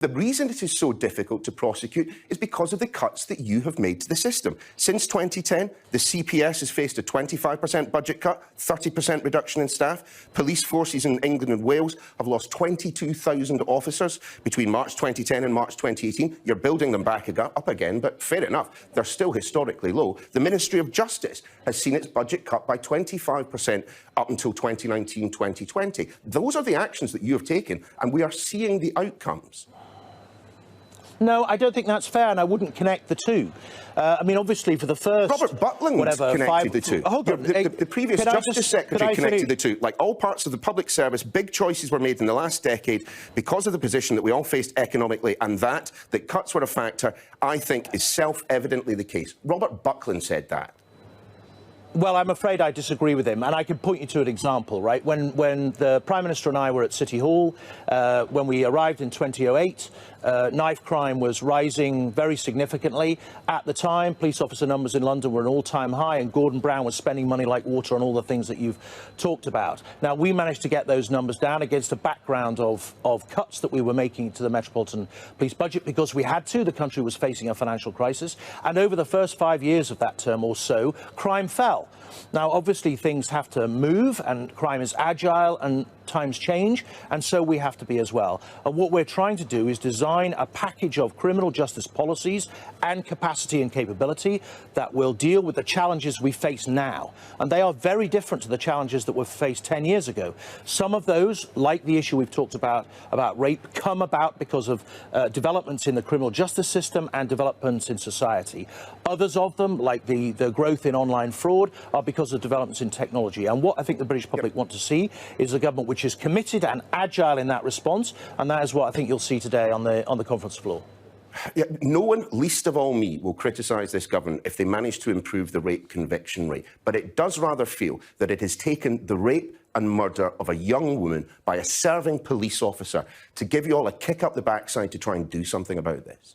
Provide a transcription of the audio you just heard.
The reason it is so difficult to prosecute is because of the cuts that you have made to the system. Since 2010, the CPS has faced a 25% budget cut, 30% reduction in staff. Police forces in England and Wales have lost 22,000 officers between March 2010 and March 2018. You're building them back up again, but fair enough, they're still historically low. The Ministry of Justice has seen its budget cut by 25% up until 2019-2020. Those are the actions that you have taken, and we are seeing the outcomes. No, I don't think that's fair, and I wouldn't connect the two. I mean, obviously, for the first... Robert Buckland connected the two. Hold on. The previous Justice Secretary connected the two. Like all parts of the public service, big choices were made in the last decade because of the position that we all faced economically, and that cuts were a factor, I think, is self-evidently the case. Robert Buckland said that. Well, I'm afraid I disagree with him, and I can point you to an example, right? When the Prime Minister and I were at City Hall, when we arrived in 2008, knife crime was rising very significantly. At the time, police officer numbers in London were an all-time high, and Gordon Brown was spending money like water on all the things that you've talked about. Now, we managed to get those numbers down against a background of cuts that we were making to the Metropolitan Police budget because we had to. The country was facing a financial crisis, and over the first 5 years of that term or so, crime fell. Now, obviously, things have to move, and crime is agile, and times change, and so we have to be as well. And what we're trying to do is design a package of criminal justice policies and capacity and capability that will deal with the challenges we face now. And they are very different to the challenges that were faced 10 years ago. Some of those, like the issue we've talked about rape, come about because of developments in the criminal justice system and developments in society. Others of them, like the growth in online fraud, are because of developments in technology. And what I think the British public want to see is a government which is committed and agile in that response, and that is what I think you'll see today on the conference floor. Yeah, no one, least of all me, will criticise this government if they manage to improve the rape conviction rate. But it does rather feel that it has taken the rape and murder of a young woman by a serving police officer to give you all a kick up the backside to try and do something about this.